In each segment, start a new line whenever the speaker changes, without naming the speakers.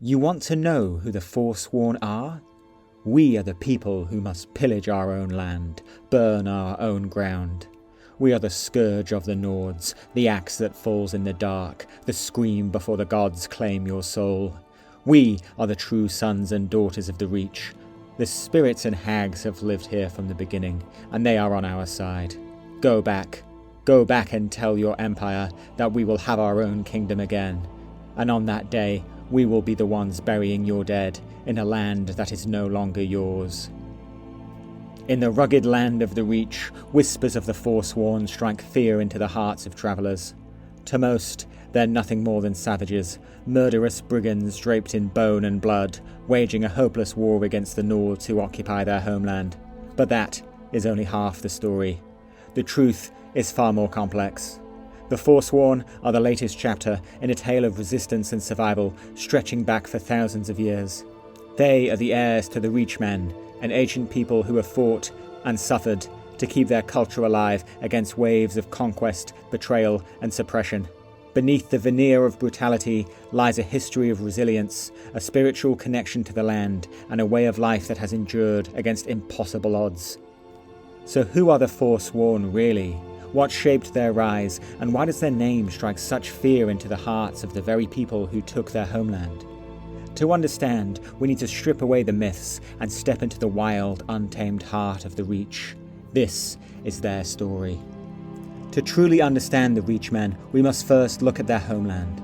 You want to know who the Forsworn are? We are the people who must pillage our own land, burn our own ground. We are the scourge of the Nords, the axe that falls in the dark, the scream before the gods claim your soul. We are the true sons and daughters of the Reach. The spirits and hags have lived here from the beginning, and they are on our side. Go back and tell your empire that we will have our own kingdom again. And on that day, we will be the ones burying your dead in a land that is no longer yours. In the rugged land of the Reach, whispers of the Forsworn strike fear into the hearts of travellers. To most, they're nothing more than savages, murderous brigands draped in bone and blood, waging a hopeless war against the Nords who occupy their homeland. But that is only half the story. The truth is far more complex. The Forsworn are the latest chapter in a tale of resistance and survival stretching back for thousands of years. They are the heirs to the Witchmen, an ancient people who have fought and suffered to keep their culture alive against waves of conquest, betrayal and suppression. Beneath the veneer of brutality lies a history of resilience, a spiritual connection to the land, and a way of life that has endured against impossible odds. So who are the Forsworn really? What shaped their rise, and why does their name strike such fear into the hearts of the very people who took their homeland? To understand, we need to strip away the myths and step into the wild, untamed heart of the Reach. This is their story. To truly understand the Witchmen, we must first look at their homeland.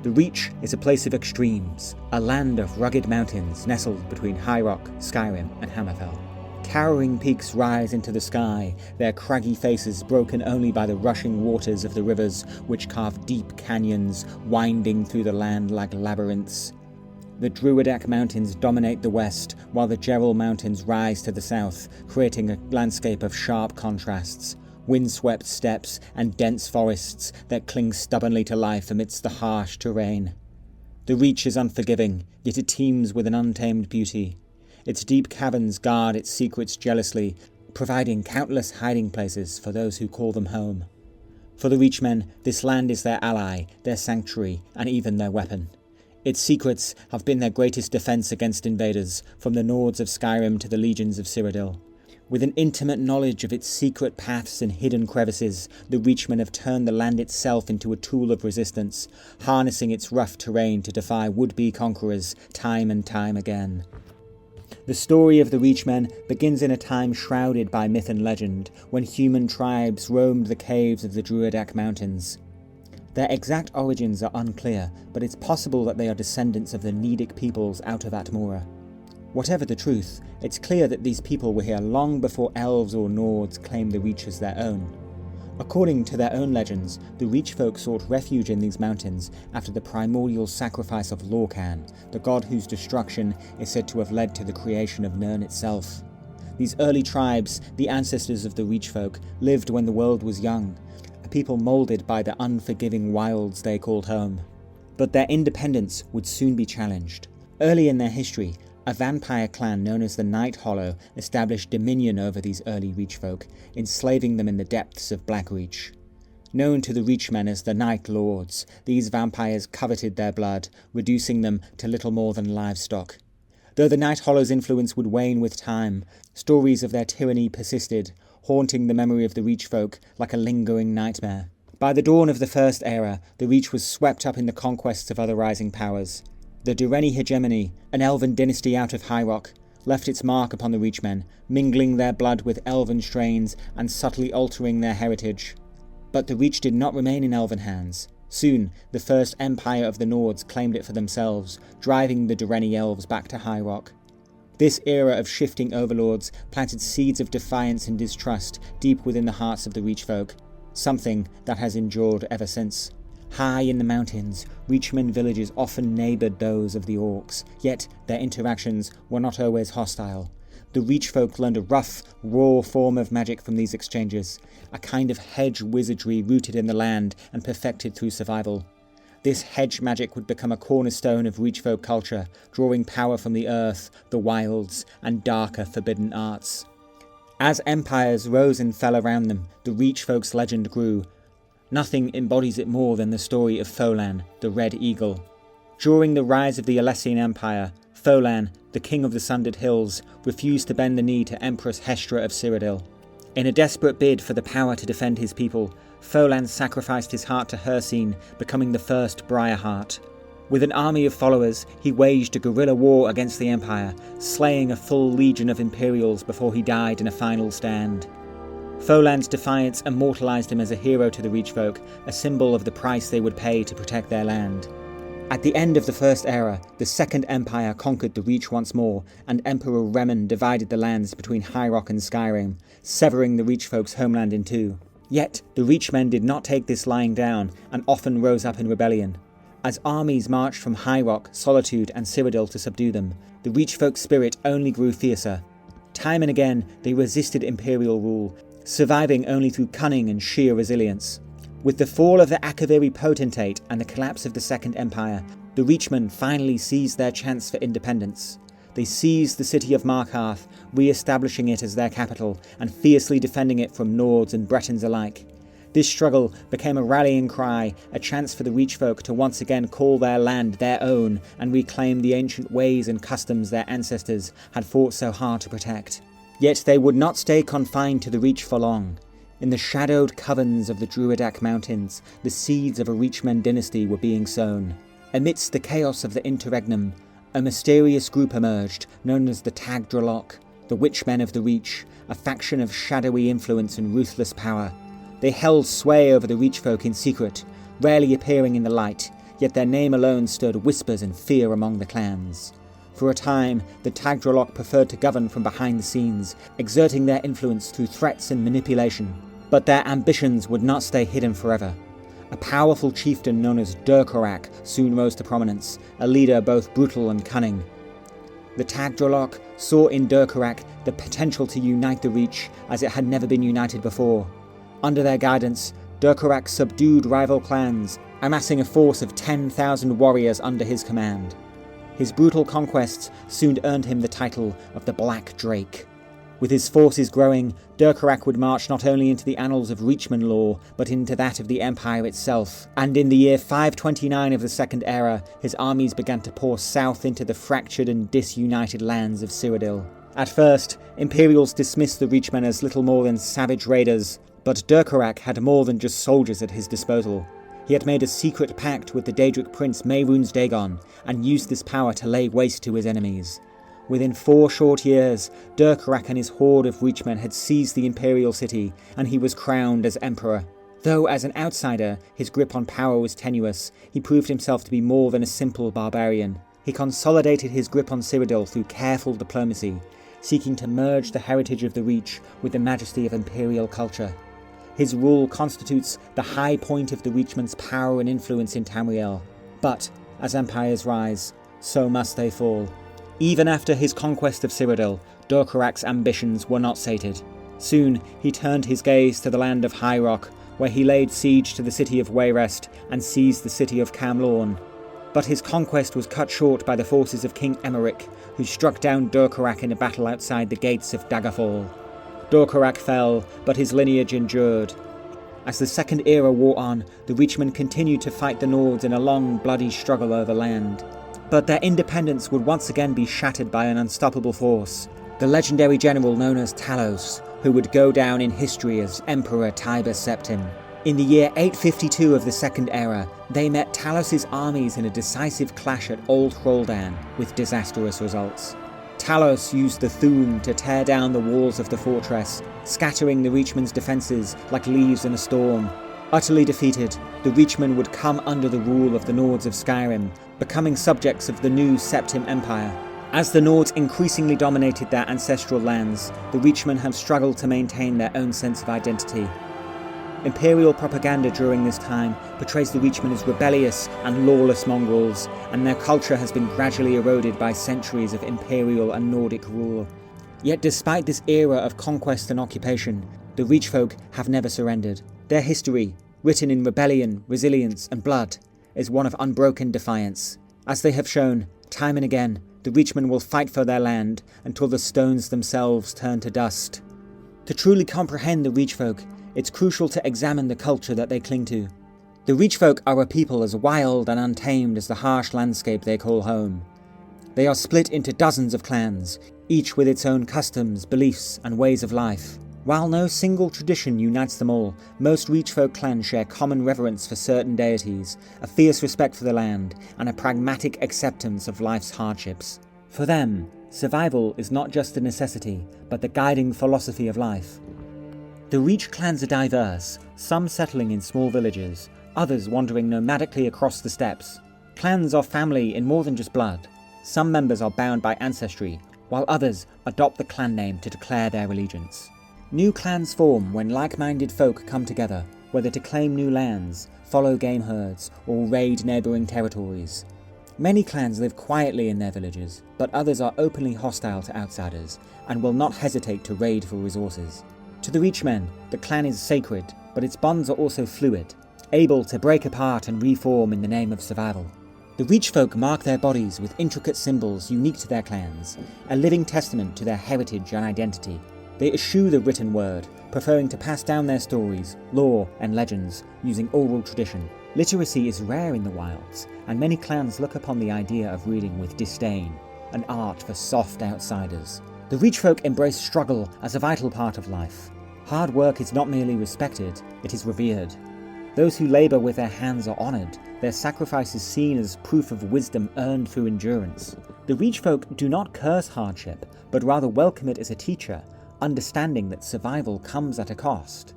The Reach is a place of extremes, a land of rugged mountains nestled between High Rock, Skyrim and Hammerfell. Towering peaks rise into the sky, their craggy faces broken only by the rushing waters of the rivers which carve deep canyons, winding through the land like labyrinths. The Druidic Mountains dominate the west, while the Gerald Mountains rise to the south, creating a landscape of sharp contrasts, windswept steppes and dense forests that cling stubbornly to life amidst the harsh terrain. The Reach is unforgiving, yet it teems with an untamed beauty. Its deep caverns guard its secrets jealously, providing countless hiding places for those who call them home. For the Witchmen, this land is their ally, their sanctuary, and even their weapon. Its secrets have been their greatest defence against invaders, from the Nords of Skyrim to the legions of Cyrodiil. With an intimate knowledge of its secret paths and hidden crevices, the Witchmen have turned the land itself into a tool of resistance, harnessing its rough terrain to defy would-be conquerors time and time again. The story of the Witchmen begins in a time shrouded by myth and legend, when human tribes roamed the caves of the Druidic Mountains. Their exact origins are unclear, but it's possible that they are descendants of the Nedic peoples out of Atmora. Whatever the truth, it's clear that these people were here long before elves or Nords claimed the Reach as their own. According to their own legends, the Reach folk sought refuge in these mountains after the primordial sacrifice of Lorcan, the god whose destruction is said to have led to the creation of Nirn itself. These early tribes, the ancestors of the Reach folk, lived when the world was young, a people moulded by the unforgiving wilds they called home. But their independence would soon be challenged. Early in their history, a vampire clan known as the Night Hollow established dominion over these early Reach folk, enslaving them in the depths of Blackreach. Known to the Reachmen as the Night Lords, these vampires coveted their blood, reducing them to little more than livestock. Though the Night Hollow's influence would wane with time, stories of their tyranny persisted, haunting the memory of the Reach folk like a lingering nightmare. By the dawn of the First Era, the Reach was swept up in the conquests of other rising powers. The Dureni hegemony, an elven dynasty out of High Rock, left its mark upon the Witchmen, mingling their blood with elven strains and subtly altering their heritage. But the Reach did not remain in elven hands. Soon, the first empire of the Nords claimed it for themselves, driving the Dureni elves back to High Rock. This era of shifting overlords planted seeds of defiance and distrust deep within the hearts of the Reach folk, something that has endured ever since. High in the mountains, Witchmen villages often neighboured those of the Orcs, yet their interactions were not always hostile. The Reach folk learned a rough, raw form of magic from these exchanges, a kind of hedge wizardry rooted in the land and perfected through survival. This hedge magic would become a cornerstone of Reach folk culture, drawing power from the earth, the wilds, and darker forbidden arts. As empires rose and fell around them, the Reach folk's legend grew. Nothing embodies it more than the story of Folan, the Red Eagle. During the rise of the Alessian Empire, Folan, the king of the Sundered Hills, refused to bend the knee to Empress Hestra of Cyrodiil. In a desperate bid for the power to defend his people, Folan sacrificed his heart to Hircine, becoming the first Briarheart. With an army of followers, he waged a guerrilla war against the Empire, slaying a full legion of Imperials before he died in a final stand. Folan's defiance immortalised him as a hero to the Reachfolk, a symbol of the price they would pay to protect their land. At the end of the First Era, the Second Empire conquered the Reach once more, and Emperor Remen divided the lands between High Rock and Skyrim, severing the Reachfolk's homeland in two. Yet, the Reachmen did not take this lying down, and often rose up in rebellion. As armies marched from High Rock, Solitude and Cyrodiil to subdue them, the Reachfolk's spirit only grew fiercer. Time and again, they resisted Imperial rule, surviving only through cunning and sheer resilience. With the fall of the Akaviri Potentate and the collapse of the Second Empire, the Reachmen finally seized their chance for independence. They seized the city of Markarth, re-establishing it as their capital and fiercely defending it from Nords and Bretons alike. This struggle became a rallying cry, a chance for the Reachfolk to once again call their land their own and reclaim the ancient ways and customs their ancestors had fought so hard to protect. Yet they would not stay confined to the Reach for long. In the shadowed covens of the Druidac Mountains, the seeds of a Reachmen dynasty were being sown. Amidst the chaos of the interregnum, a mysterious group emerged, known as the Tag Draloch, the Witchmen of the Reach, a faction of shadowy influence and ruthless power. They held sway over the Reachfolk in secret, rarely appearing in the light, yet their name alone stirred whispers and fear among the clans. For a time, the Tag Draloch preferred to govern from behind the scenes, exerting their influence through threats and manipulation. But their ambitions would not stay hidden forever. A powerful chieftain known as Durkorak soon rose to prominence, a leader both brutal and cunning. The Tag Draloch saw in Durkorak the potential to unite the Reach as it had never been united before. Under their guidance, Durkorak subdued rival clans, amassing a force of 10,000 warriors under his command. His brutal conquests soon earned him the title of the Black Drake. With his forces growing, Durkorak would march not only into the annals of Reachman lore, but into that of the Empire itself, and in the year 529 of the Second Era, his armies began to pour south into the fractured and disunited lands of Cyrodiil. At first, Imperials dismissed the Reachmen as little more than savage raiders, but Durkorak had more than just soldiers at his disposal. He had made a secret pact with the Daedric prince Mehrunes Dagon, and used this power to lay waste to his enemies. Within 4 short years, Durkorak and his horde of Reachmen had seized the imperial city, and he was crowned as emperor. Though as an outsider, his grip on power was tenuous, he proved himself to be more than a simple barbarian. He consolidated his grip on Cyrodiil through careful diplomacy, seeking to merge the heritage of the Reach with the majesty of imperial culture. His rule constitutes the high point of the Reachmen's power and influence in Tamriel. But, as empires rise, so must they fall. Even after his conquest of Cyrodiil, Durkorak's ambitions were not sated. Soon, he turned his gaze to the land of High Rock, where he laid siege to the city of Wayrest and seized the city of Camlorn. But his conquest was cut short by the forces of King Emeric, who struck down Durkorak in a battle outside the gates of Daggerfall. Durkorak fell, but his lineage endured. As the Second Era wore on, the Reachmen continued to fight the Nords in a long, bloody struggle over land. But their independence would once again be shattered by an unstoppable force, the legendary general known as Talos, who would go down in history as Emperor Tiber Septim. In the year 852 of the Second Era, they met Talos' armies in a decisive clash at Old Hroldan, with disastrous results. Talos used the Thu'um to tear down the walls of the fortress, scattering the Reachmen's defences like leaves in a storm. Utterly defeated, the Reachmen would come under the rule of the Nords of Skyrim, becoming subjects of the new Septim Empire. As the Nords increasingly dominated their ancestral lands, the Reachmen have struggled to maintain their own sense of identity. Imperial propaganda during this time portrays the Reachmen as rebellious and lawless mongrels, and their culture has been gradually eroded by centuries of imperial and Nordic rule. Yet despite this era of conquest and occupation, the Reachfolk have never surrendered. Their history, written in rebellion, resilience and blood, is one of unbroken defiance. As they have shown, time and again, the Reachmen will fight for their land until the stones themselves turn to dust. To truly comprehend the Reachfolk, it's crucial to examine the culture that they cling to. The Reachfolk are a people as wild and untamed as the harsh landscape they call home. They are split into dozens of clans, each with its own customs, beliefs, and ways of life. While no single tradition unites them all, most Reachfolk clans share common reverence for certain deities, a fierce respect for the land, and a pragmatic acceptance of life's hardships. For them, survival is not just a necessity, but the guiding philosophy of life. The Reach clans are diverse, some settling in small villages, others wandering nomadically across the steppes. Clans are family in more than just blood. Some members are bound by ancestry, while others adopt the clan name to declare their allegiance. New clans form when like-minded folk come together, whether to claim new lands, follow game herds, or raid neighbouring territories. Many clans live quietly in their villages, but others are openly hostile to outsiders, and will not hesitate to raid for resources. To the Witchmen, the clan is sacred, but its bonds are also fluid, able to break apart and reform in the name of survival. The Reachfolk mark their bodies with intricate symbols unique to their clans, a living testament to their heritage and identity. They eschew the written word, preferring to pass down their stories, lore, and legends using oral tradition. Literacy is rare in the wilds, and many clans look upon the idea of reading with disdain, an art for soft outsiders. The Reachfolk embrace struggle as a vital part of life. Hard work is not merely respected, it is revered. Those who labour with their hands are honoured, their sacrifice is seen as proof of wisdom earned through endurance. The Reachfolk do not curse hardship, but rather welcome it as a teacher, understanding that survival comes at a cost.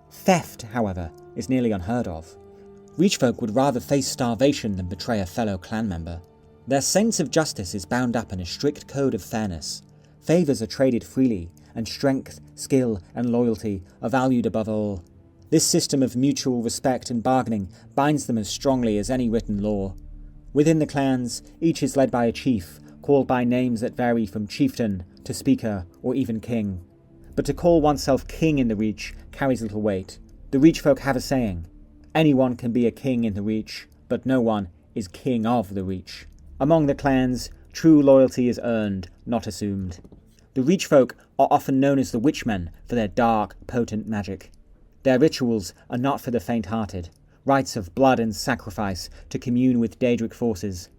Theft, however, is nearly unheard of. Reachfolk would rather face starvation than betray a fellow clan member. Their sense of justice is bound up in a strict code of fairness. Favours are traded freely, and strength, skill, and loyalty are valued above all. This system of mutual respect and bargaining binds them as strongly as any written law. Within the clans, each is led by a chief, called by names that vary from chieftain to speaker or even king. But to call oneself king in the Reach carries little weight. The Reachfolk have a saying: anyone can be a king in the Reach, but no one is king of the Reach. Among the clans, true loyalty is earned, not assumed. The Reachfolk are often known as the Witchmen for their dark, potent magic. Their rituals are not for the faint-hearted, rites of blood and sacrifice to commune with Daedric forces.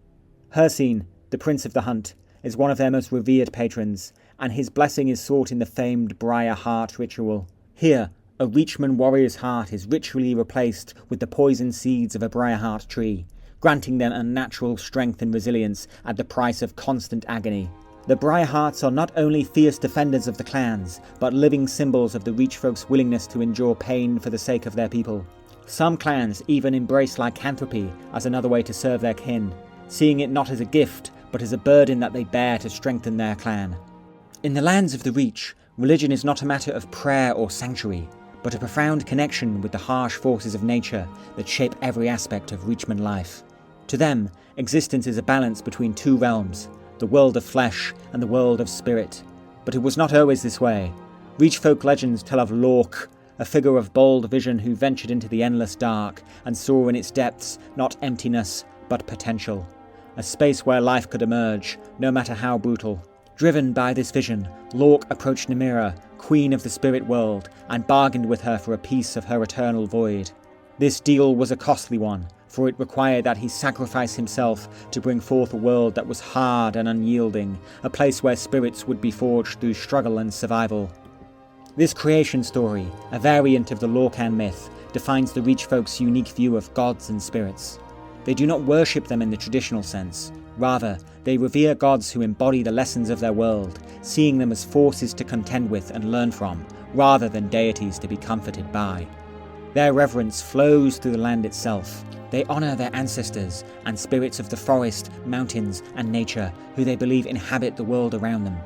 Hircine, the Prince of the Hunt, is one of their most revered patrons, and his blessing is sought in the famed Briar Heart ritual. Here, a Reachman warrior's heart is ritually replaced with the poison seeds of a Briar Heart tree, granting them unnatural strength and resilience at the price of constant agony. The Briar Hearts are not only fierce defenders of the clans, but living symbols of the Reachfolk's willingness to endure pain for the sake of their people. Some clans even embrace lycanthropy as another way to serve their kin, seeing it not as a gift, but as a burden that they bear to strengthen their clan. In the lands of the Reach, religion is not a matter of prayer or sanctuary, but a profound connection with the harsh forces of nature that shape every aspect of Reachman life. To them, existence is a balance between two realms, the world of flesh and the world of spirit. But it was not always this way. Reachfolk legends tell of Lork, a figure of bold vision who ventured into the endless dark and saw in its depths not emptiness, but potential. A space where life could emerge, no matter how brutal. Driven by this vision, Lork approached Namira, queen of the spirit world, and bargained with her for a piece of her eternal void. This deal was a costly one, for it required that he sacrifice himself to bring forth a world that was hard and unyielding, a place where spirits would be forged through struggle and survival. This creation story, a variant of the Lorcan myth, defines the Reachfolk's unique view of gods and spirits. They do not worship them in the traditional sense. Rather, they revere gods who embody the lessons of their world, seeing them as forces to contend with and learn from, rather than deities to be comforted by. Their reverence flows through the land itself. They honour their ancestors and spirits of the forest, mountains, and nature who they believe inhabit the world around them.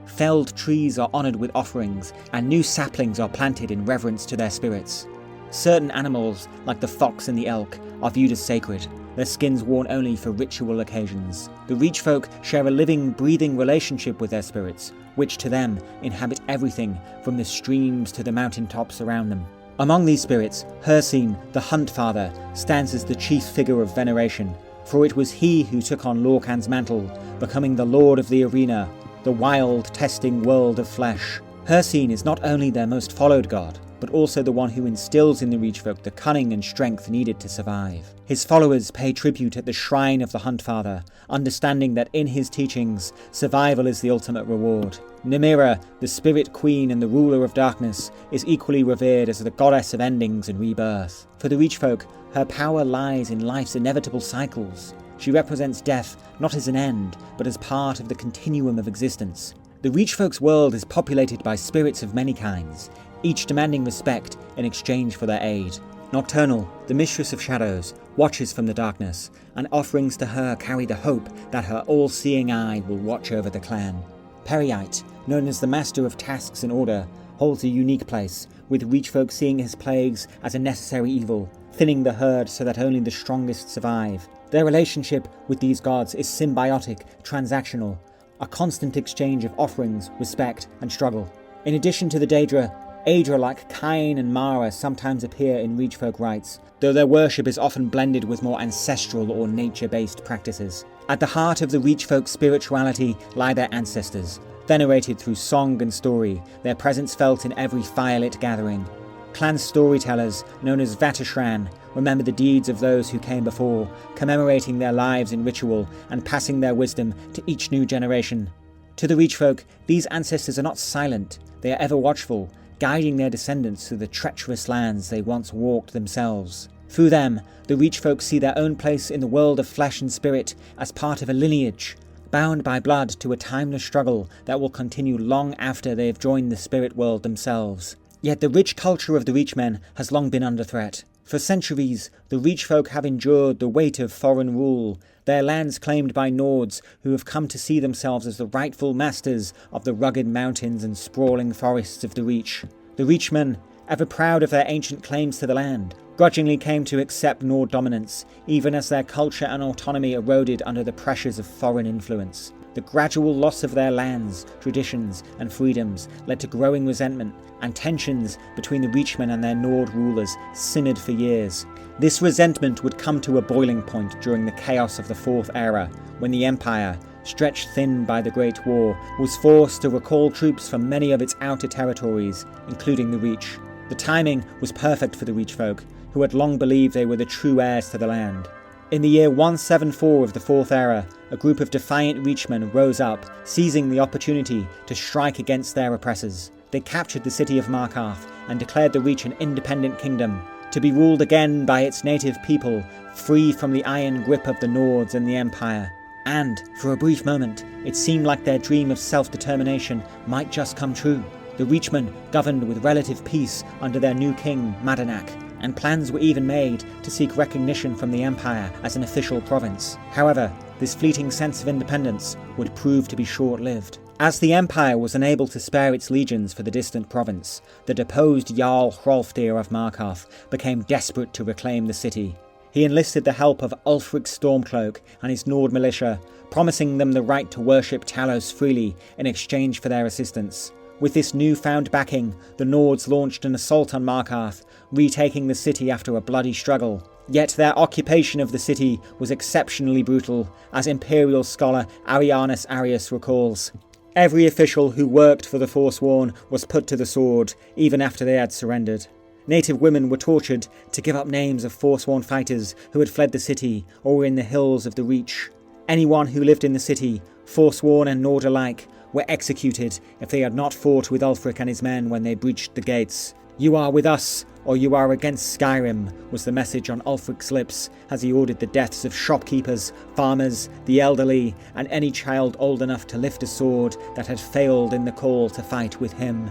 Felled trees are honoured with offerings, and new saplings are planted in reverence to their spirits. Certain animals, like the fox and the elk, are viewed as sacred, their skins worn only for ritual occasions. The Reachfolk share a living, breathing relationship with their spirits, which to them inhabit everything from the streams to the mountaintops around them. Among these spirits, Hircine, the Hunt Father, stands as the chief figure of veneration, for it was he who took on Lorcan's mantle, becoming the Lord of the Arena, the wild, testing world of flesh. Hircine is not only their most followed god, but also the one who instills in the Reachfolk the cunning and strength needed to survive. His followers pay tribute at the shrine of the Huntfather, understanding that in his teachings, survival is the ultimate reward. Nymeria, the spirit queen and the ruler of darkness, is equally revered as the goddess of endings and rebirth. For the Reachfolk, her power lies in life's inevitable cycles. She represents death not as an end, but as part of the continuum of existence. The Reachfolk's world is populated by spirits of many kinds, each demanding respect in exchange for their aid. Nocturnal, the mistress of shadows, watches from the darkness, and offerings to her carry the hope that her all-seeing eye will watch over the clan. Periite, known as the master of tasks and order, holds a unique place, with Reachfolk seeing his plagues as a necessary evil, thinning the herd so that only the strongest survive. Their relationship with these gods is symbiotic, transactional, a constant exchange of offerings, respect, and struggle. In addition to the Daedra, Aedra like Cain and Mara sometimes appear in Reachfolk rites, though their worship is often blended with more ancestral or nature-based practices. At the heart of the Reachfolk spirituality lie their ancestors, venerated through song and story, their presence felt in every firelit gathering. Clan storytellers, known as Vatashran, remember the deeds of those who came before, commemorating their lives in ritual and passing their wisdom to each new generation. To the Reachfolk, these ancestors are not silent, they are ever watchful, guiding their descendants through the treacherous lands they once walked themselves. Through them, the Reachfolk see their own place in the world of flesh and spirit as part of a lineage, bound by blood to a timeless struggle that will continue long after they have joined the spirit world themselves. Yet the rich culture of the Reachmen has long been under threat. For centuries, the Reachfolk have endured the weight of foreign rule, their lands claimed by Nords who have come to see themselves as the rightful masters of the rugged mountains and sprawling forests of the Reach. The Reachmen, ever proud of their ancient claims to the land, grudgingly came to accept Nord dominance, even as their culture and autonomy eroded under the pressures of foreign influence. The gradual loss of their lands, traditions, and freedoms led to growing resentment, and tensions between the Reachmen and their Nord rulers simmered for years. This resentment would come to a boiling point during the chaos of the Fourth Era, when the Empire, stretched thin by the Great War, was forced to recall troops from many of its outer territories, including the Reach. The timing was perfect for the Reachfolk, who had long believed they were the true heirs to the land. In the year 174 of the Fourth Era, a group of defiant Reachmen rose up, seizing the opportunity to strike against their oppressors. They captured the city of Markarth and declared the Reach an independent kingdom, to be ruled again by its native people, free from the iron grip of the Nords and the Empire. And, for a brief moment, it seemed like their dream of self-determination might just come true. The Reachmen governed with relative peace under their new king, Madanak, and plans were even made to seek recognition from the Empire as an official province. However, this fleeting sense of independence would prove to be short-lived. As the Empire was unable to spare its legions for the distant province, the deposed Jarl Hrolfdir of Markarth became desperate to reclaim the city. He enlisted the help of Ulfric Stormcloak and his Nord militia, promising them the right to worship Talos freely in exchange for their assistance. With this newfound backing, the Nords launched an assault on Markarth, retaking the city after a bloody struggle. Yet their occupation of the city was exceptionally brutal, as Imperial scholar Arianus Arius recalls. Every official who worked for the Forsworn was put to the sword, even after they had surrendered. Native women were tortured to give up names of Forsworn fighters who had fled the city or were in the hills of the Reach. Anyone who lived in the city, Forsworn and Nord alike, were executed if they had not fought with Ulfric and his men when they breached the gates. "You are with us, or you are against Skyrim," was the message on Ulfric's lips as he ordered the deaths of shopkeepers, farmers, the elderly, and any child old enough to lift a sword that had failed in the call to fight with him.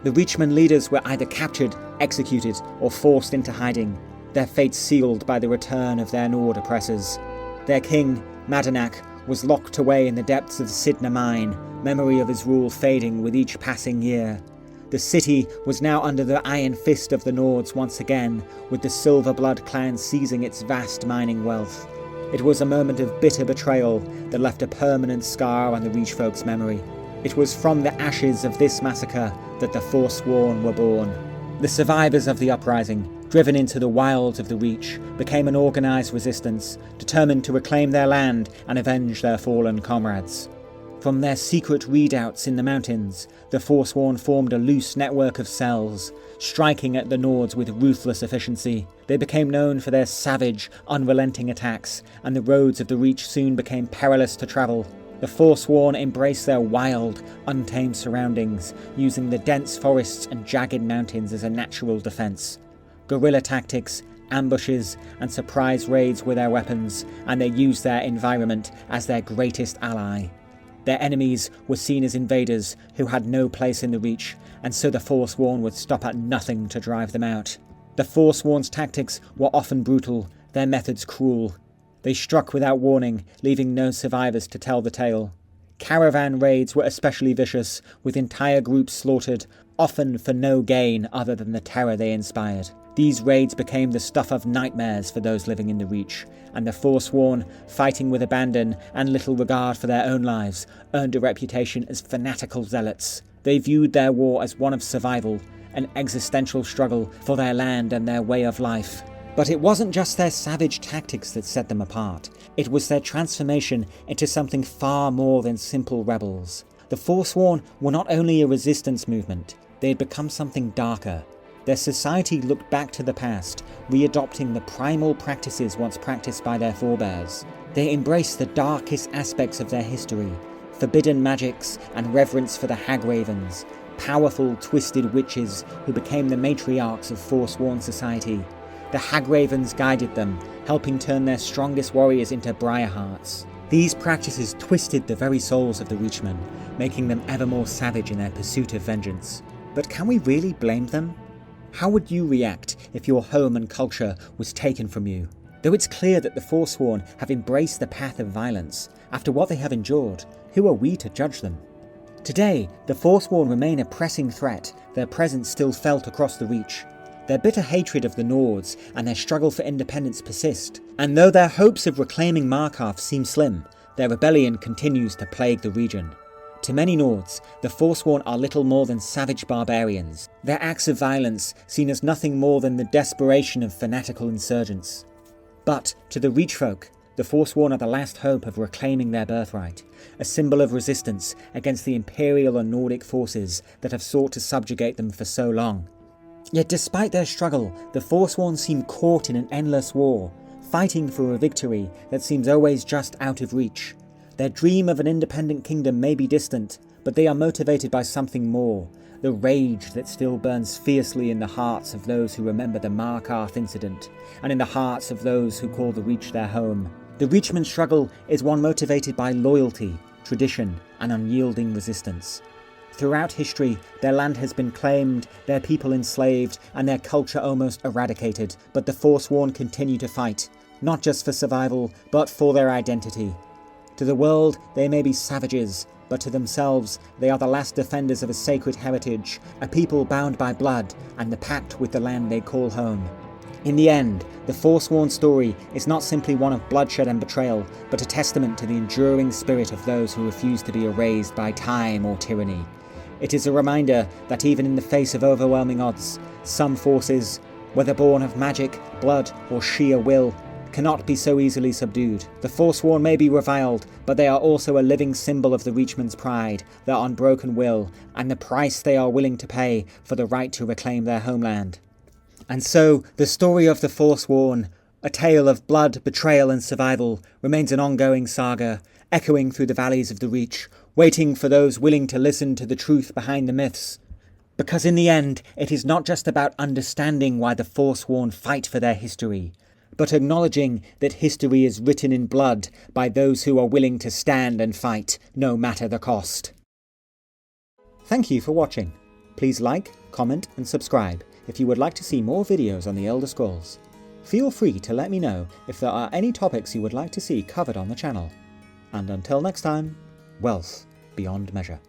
The Reachmen leaders were either captured, executed, or forced into hiding, their fates sealed by the return of their Nord oppressors. Their king, Madanak, was locked away in the depths of the Sidna mine, memory of his rule fading with each passing year. The city was now under the iron fist of the Nords once again, with the Silverblood clan seizing its vast mining wealth. It was a moment of bitter betrayal that left a permanent scar on the Reachfolk's memory. It was from the ashes of this massacre that the Forsworn were born. The survivors of the uprising, driven into the wilds of the Reach, became an organised resistance, determined to reclaim their land and avenge their fallen comrades. From their secret redoubts in the mountains, the Forsworn formed a loose network of cells, striking at the Nords with ruthless efficiency. They became known for their savage, unrelenting attacks, and the roads of the Reach soon became perilous to travel. The Forsworn embraced their wild, untamed surroundings, using the dense forests and jagged mountains as a natural defense. Guerrilla tactics, ambushes, and surprise raids were their weapons, and they used their environment as their greatest ally. Their enemies were seen as invaders who had no place in the Reach, and so the Forsworn would stop at nothing to drive them out. The Forsworn's tactics were often brutal, their methods cruel. They struck without warning, leaving no survivors to tell the tale. Caravan raids were especially vicious, with entire groups slaughtered, often for no gain other than the terror they inspired. These raids became the stuff of nightmares for those living in the Reach, and the Forsworn, fighting with abandon and little regard for their own lives, earned a reputation as fanatical zealots. They viewed their war as one of survival, an existential struggle for their land and their way of life. But it wasn't just their savage tactics that set them apart. It was their transformation into something far more than simple rebels. The Forsworn were not only a resistance movement, they had become something darker. Their society looked back to the past, readopting the primal practices once practiced by their forebears. They embraced the darkest aspects of their history, forbidden magics and reverence for the Hagravens, powerful, twisted witches who became the matriarchs of Forsworn society. The Hagravens guided them, helping turn their strongest warriors into Briarhearts. These practices twisted the very souls of the Witchmen, making them ever more savage in their pursuit of vengeance. But can we really blame them? How would you react if your home and culture was taken from you? Though it's clear that the Forsworn have embraced the path of violence, after what they have endured, who are we to judge them? Today, the Forsworn remain a pressing threat, their presence still felt across the Reach. Their bitter hatred of the Nords and their struggle for independence persist, and though their hopes of reclaiming Markarth seem slim, their rebellion continues to plague the region. To many Nords, the Forsworn are little more than savage barbarians, their acts of violence seen as nothing more than the desperation of fanatical insurgents. But to the Reach folk, the Forsworn are the last hope of reclaiming their birthright, a symbol of resistance against the Imperial and Nordic forces that have sought to subjugate them for so long. Yet despite their struggle, the Forsworn seem caught in an endless war, fighting for a victory that seems always just out of reach. Their dream of an independent kingdom may be distant, but they are motivated by something more, the rage that still burns fiercely in the hearts of those who remember the Markarth incident, and in the hearts of those who call the Reach their home. The Reachman struggle is one motivated by loyalty, tradition, and unyielding resistance. Throughout history, their land has been claimed, their people enslaved, and their culture almost eradicated, but the Forsworn continue to fight, not just for survival, but for their identity. To the world, they may be savages, but to themselves, they are the last defenders of a sacred heritage, a people bound by blood, and the pact with the land they call home. In the end, the Forsworn story is not simply one of bloodshed and betrayal, but a testament to the enduring spirit of those who refuse to be erased by time or tyranny. It is a reminder that even in the face of overwhelming odds, some forces, whether born of magic, blood, or sheer will, cannot be so easily subdued. The Forsworn may be reviled, but they are also a living symbol of the Reachman's pride, their unbroken will, and the price they are willing to pay for the right to reclaim their homeland. And so, the story of the Forsworn, a tale of blood, betrayal and survival, remains an ongoing saga, echoing through the valleys of the Reach, waiting for those willing to listen to the truth behind the myths. Because in the end, it is not just about understanding why the Forsworn fight for their history, but acknowledging that history is written in blood by those who are willing to stand and fight, no matter the cost. Thank you for watching. Please like, comment and subscribe if you would like to see more videos on the Elder Scrolls. Feel free to let me know if there are any topics you would like to see covered on the channel. And until next time, wealth beyond measure.